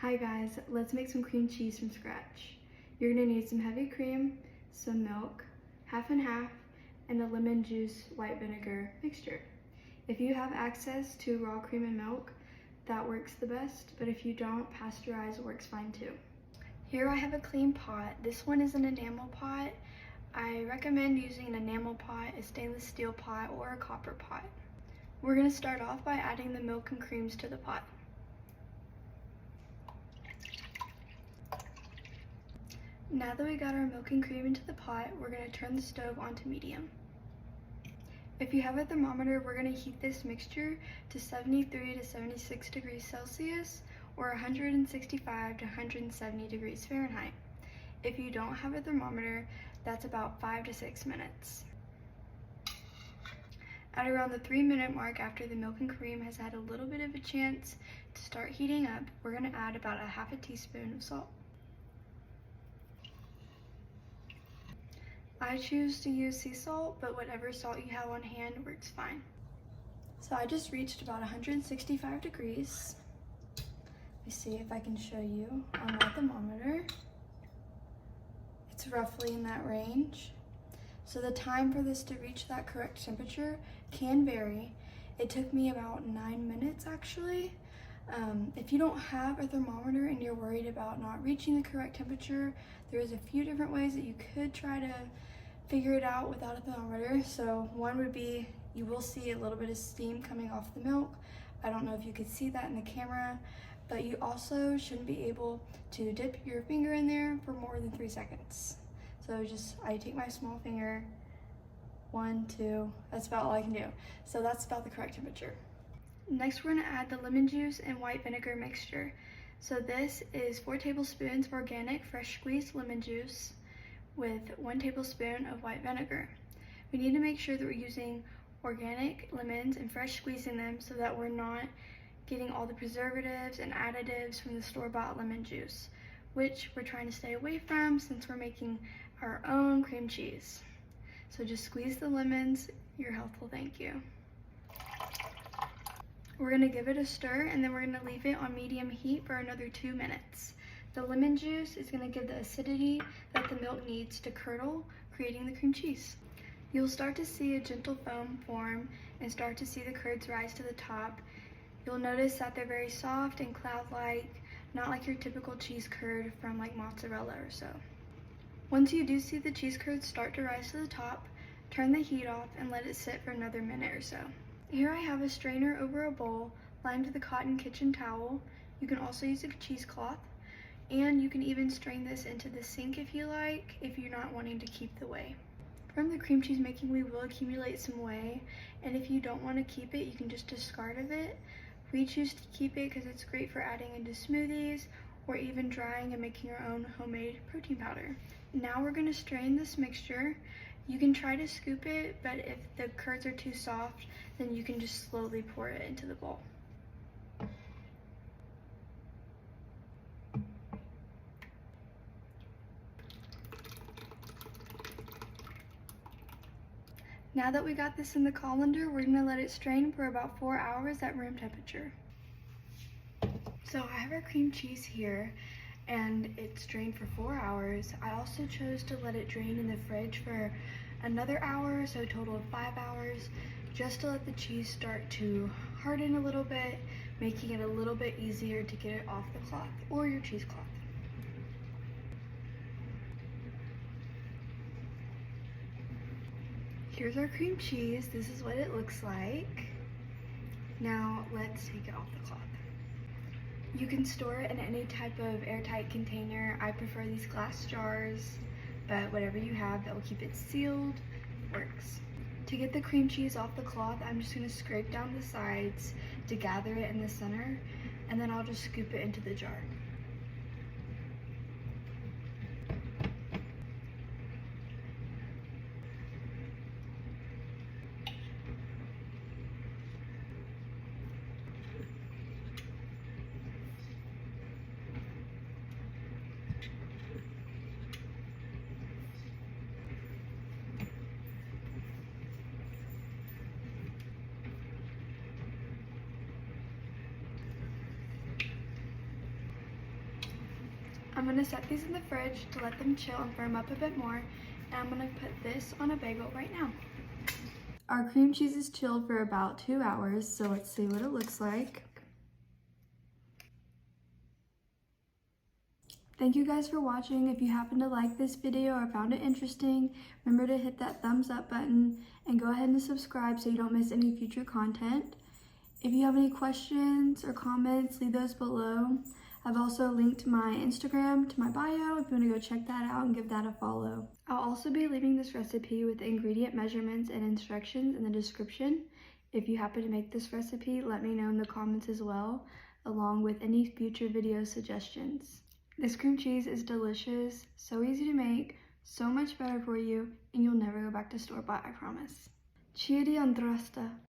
Hi guys, let's make some cream cheese from scratch. You're gonna need some heavy cream, some milk, half and half, and a lemon juice white vinegar mixture. If you have access to raw cream and milk, that works the best, but if you don't, pasteurized works fine too. Here I have a clean pot. This one is an enamel pot. I recommend using an enamel pot, a stainless steel pot, or a copper pot. We're gonna start off by adding the milk and creams to the pot. Now that we got our milk and cream into the pot, we're going to turn the stove onto medium. If you have a thermometer, we're going to heat this mixture to 73 to 76 degrees Celsius or 165 to 170 degrees Fahrenheit. If you don't have a thermometer, that's about 5 to 6 minutes. At around the 3-minute mark, after the milk and cream has had a little bit of a chance to start heating up, we're going to add about a half a teaspoon of salt. I choose to use sea salt, but whatever salt you have on hand works fine. So I just reached about 165 degrees. Let me see if I can show you on my thermometer. It's roughly in that range. So the time for this to reach that correct temperature can vary. It took me about 9 minutes actually. If you don't have a thermometer and you're worried about not reaching the correct temperature, there's a few different ways that you could try to figure it out without a thermometer. So one would be, you will see a little bit of steam coming off the milk. I don't know if you could see that in the camera, but you also shouldn't be able to dip your finger in there for more than 3 seconds. So I take my small finger, 1, 2, that's about all I can do. So that's about the correct temperature. Next, we're gonna add the lemon juice and white vinegar mixture. So this is 4 tablespoons of organic fresh squeezed lemon juice with 1 tablespoon of white vinegar. We need to make sure that we're using organic lemons and fresh squeezing them so that we're not getting all the preservatives and additives from the store-bought lemon juice, which we're trying to stay away from since we're making our own cream cheese. So just squeeze the lemons, your health will thank you. We're gonna give it a stir and then we're gonna leave it on medium heat for another 2 minutes. The lemon juice is gonna give the acidity that the milk needs to curdle, creating the cream cheese. You'll start to see a gentle foam form and start to see the curds rise to the top. You'll notice that they're very soft and cloud-like, not like your typical cheese curd from like mozzarella or so. Once you do see the cheese curds start to rise to the top, turn the heat off and let it sit for another minute or so. Here I have a strainer over a bowl lined with a cotton kitchen towel. You can also use a cheesecloth, and you can even strain this into the sink if you like, if you're not wanting to keep the whey. From the cream cheese making, we will accumulate some whey, and if you don't want to keep it, you can just discard of it. We choose to keep it because it's great for adding into smoothies or even drying and making your own homemade protein powder. Now we're going to strain this mixture. You can try to scoop it, but if the curds are too soft, then you can just slowly pour it into the bowl. Now that we got this in the colander, we're gonna let it strain for about 4 hours at room temperature. So I have our cream cheese here, and it's drained for 4 hours. I also chose to let it drain in the fridge for another hour, so a total of 5 hours, just to let the cheese start to harden a little bit, making it a little bit easier to get it off the cloth or your cheesecloth. Here's our cream cheese. This is what it looks like. Now let's take it off the cloth. You can store it in any type of airtight container. I prefer these glass jars, but whatever you have that will keep it sealed works. To get the cream cheese off the cloth, I'm just gonna scrape down the sides to gather it in the center, and then I'll just scoop it into the jar. I'm gonna set these in the fridge to let them chill and firm up a bit more. And I'm gonna put this on a bagel right now. Our cream cheese is chilled for about 2 hours, so let's see what it looks like. Thank you guys for watching. If you happen to like this video or found it interesting, remember to hit that thumbs up button and go ahead and subscribe so you don't miss any future content. If you have any questions or comments, leave those below. I've also linked my Instagram to my bio if you want to go check that out and give that a follow. I'll also be leaving this recipe with the ingredient measurements and instructions in the description. If you happen to make this recipe, let me know in the comments as well, along with any future video suggestions. This cream cheese is delicious, so easy to make, so much better for you, and you'll never go back to store-bought, I promise. Cheery Andrasta.